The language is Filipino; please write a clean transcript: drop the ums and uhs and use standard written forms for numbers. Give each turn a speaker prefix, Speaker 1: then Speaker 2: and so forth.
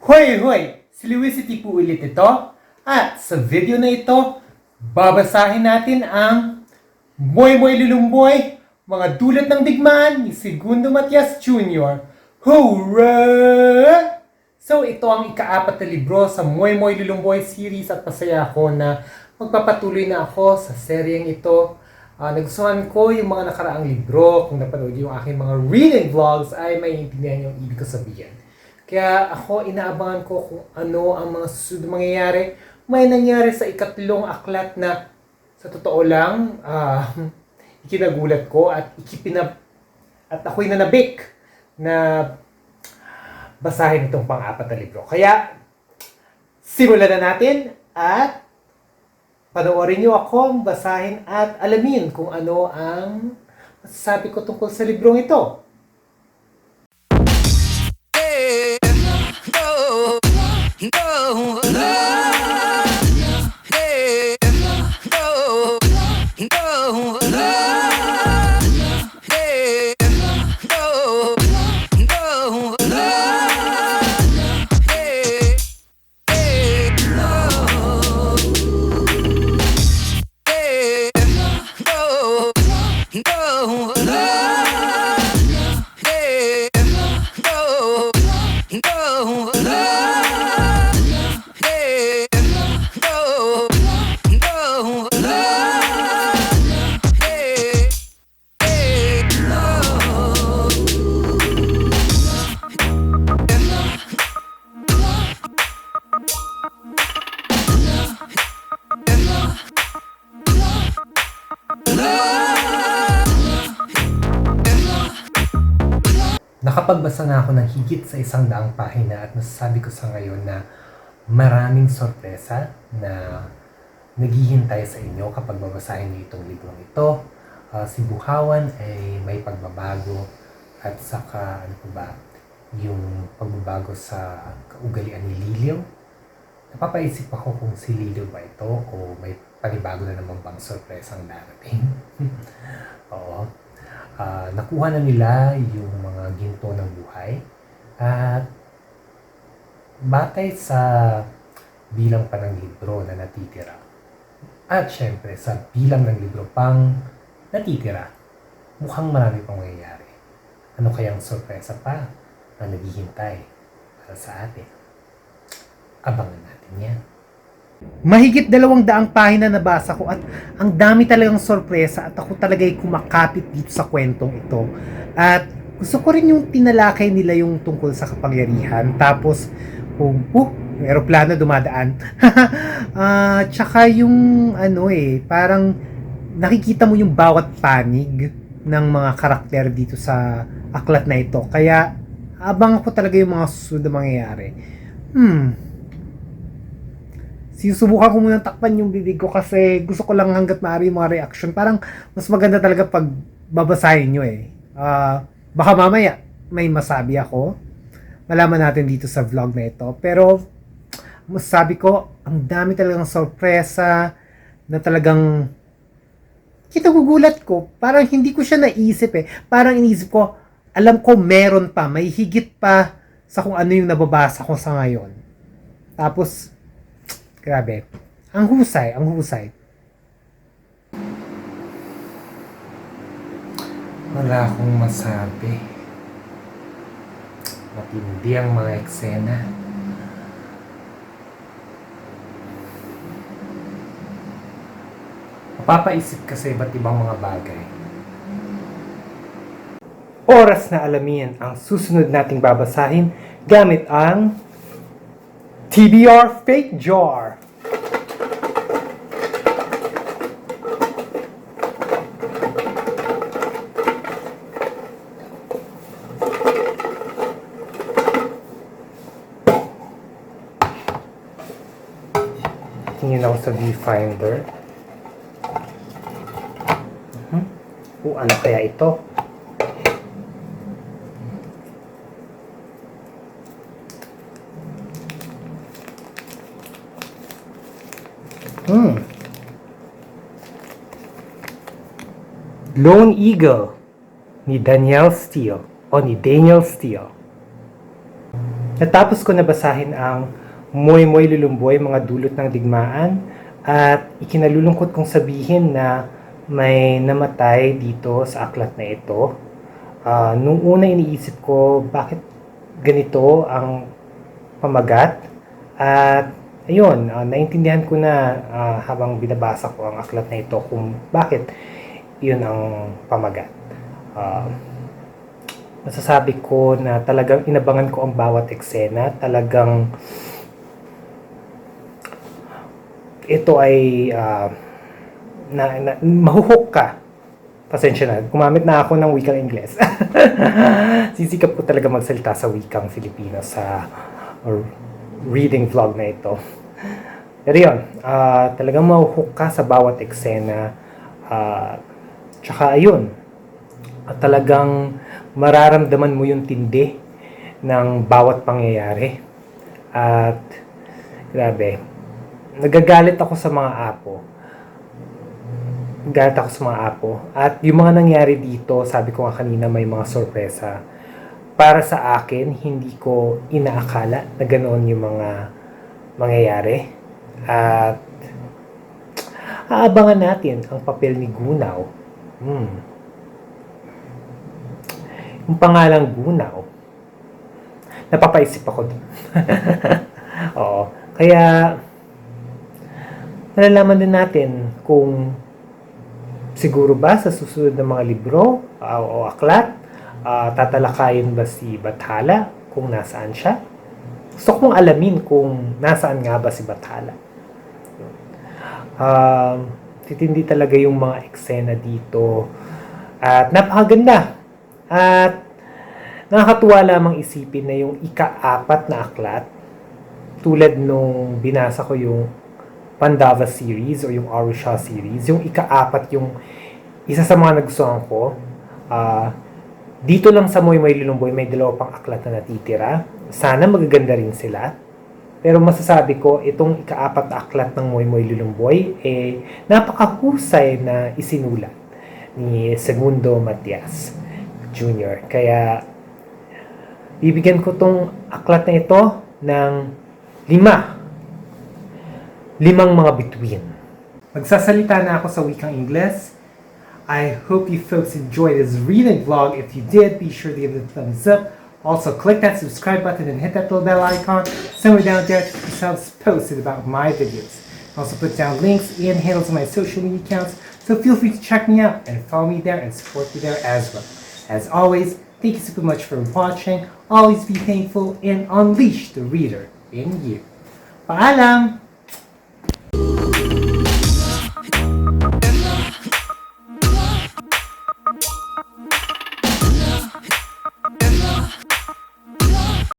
Speaker 1: Hoy, hoy! Si Luisity po ulit ito. At sa video na ito, babasahin natin ang Moy Moy Lulumboy, mga dulot ng digmaan ni Segundo Matias Jr. Hurrah! So ito ang ika-4 na libro sa Moy Moy Lulumboy series at masaya ako na magpapatuloy na ako sa seryeng ito. Nagustuhan ko yung mga nakaraang libro. Kung napanood yung aking mga reading vlogs ay may intindihan yung ibig ko sabihin. Kaya ako inaabangan ko kung ano ang mga susunod na mangyayari. May nangyari sa ikatlong aklat na sa totoo lang ikinagulat ko at ako'y nanabik na basahin itong pang-4 na libro. Kaya simulan na natin at panoorin niyo ako basahin at alamin kung ano ang masasabi ko tungkol sa librong ito. Nakapagbasa na ako ng higit sa 100 pahina at masasabi ko sa ngayon na maraming sorpresa na naghihintay sa inyo kapag babasahin niyo itong librong ito. Si Buhawan ay may pagbabago at saka yung pagbabago sa kaugalian ni Liliw. Napapaisip ako kung si Liliw ba ito o may panibago na naman bang sorpresang darating. Oo. Nakuha na nila yung mga ginto ng buhay at batay sa bilang pa ng libro na natitira at syempre sa bilang ng libro pang natitira, mukhang marami pang mangyayari. Ano kayang sorpresa pa na naghihintay para sa atin? Abangan natin yan. Mahigit 200 pahina na basa ko at ang dami talagang sorpresa at ako talaga'y kumakapit dito sa kwentong ito. At gusto ko rin yung tinalakay nila yung tungkol sa kapangyarihan. Tapos, yung eroplano dumadaan. Tsaka yung parang nakikita mo yung bawat panig ng mga karakter dito sa aklat na ito. Kaya, abang ko talaga yung mga susunod na mangyayari. Sinusubukan ko muna takpan yung bibig ko kasi gusto ko lang hanggat maaari yung mga reaction. Parang mas maganda talaga pag babasahin nyo eh. Baka mamaya may masabi ako. Malaman natin dito sa vlog na ito. Pero masasabi ko, ang dami talagang sorpresa na talagang kinagugulat ko. Parang hindi ko siya naisip eh. Parang inisip ko, alam ko meron pa, may higit pa sa kung ano yung nababasa ko sa ngayon. Tapos, grabe. Ang husay, ang husay. Wala akong masabi. Matindi ang mga eksena. Mapapaisip kasi iba't ibang mga bagay. Oras na alamin ang susunod nating babasahin gamit ang TBR Fake Jar. Tingin ako sa viewfinder. Ano kaya ito? Lone Eagle ni Danielle Steele o ni Daniel Steele. Natapos ko na basahin ang Moy Moy Lulumboy, Mga Dulot ng Digmaan, at ikinalulungkot kong sabihin na may namatay dito sa aklat na ito. Nung una iniisip ko bakit ganito ang pamagat, at ayun, naintindihan ko na habang binabasa ko ang aklat na ito kung bakit yun ang pamagat. Masasabi ko na talagang inabangan ko ang bawat eksena. Talagang ito ay mahuhook ka. Pasensya na, gumamit na ako ng wikang Ingles. Sisikap ko talaga magsalita sa wikang Filipino sa reading vlog na ito. Pero yun, talagang mahuhook ka sa bawat eksena. Tsaka ayun, talagang mararamdaman mo yung tindi ng bawat pangyayari. At grabe, nagagalit ako sa mga apo. At yung mga nangyari dito, sabi ko nga kanina, may mga sorpresa. Para sa akin, hindi ko inaakala na ganoon yung mga mangyayari. At aabangan natin ang papel ni Gunaw. Yung pangalang Gunaw, napapaisip ako doon. Oo. Kaya, malalaman din natin kung siguro ba sa susunod na mga libro o aklat, tatalakayin ba si Bathala kung nasaan siya? Gusto kong alamin kung nasaan nga ba si Bathala. Titindi talaga yung mga eksena dito. At napakaganda. At nakakatuwa lamang isipin na yung ika-4 na aklat, tulad nung binasa ko yung Pandava series o yung Arusha series, yung ika-4 yung isa sa mga nagustuhan ko. Dito lang sa Moy Moy Lulumboy may 2 pang aklat na natitira. Sana magaganda rin sila. Pero masasabi ko, itong ika-4 na aklat ng Moy Moy Lulumboy, napakahusay na isinulat ni Segundo Matias Jr. Kaya, bibigyan ko tong aklat na ito ng 5 mga bituin. Magsasalita na ako sa wikang Ingles. I hope you folks enjoyed this reading vlog. If you did, be sure to give it a thumbs up. Also, click that subscribe button and hit that little bell icon somewhere down there to keep yourselves posted about my videos. Also put down links and handles on my social media accounts, so feel free to check me out and follow me there and support me there as well. As always, thank you super much for watching. Always be thankful and unleash the reader in you. Paalam!
Speaker 2: Love.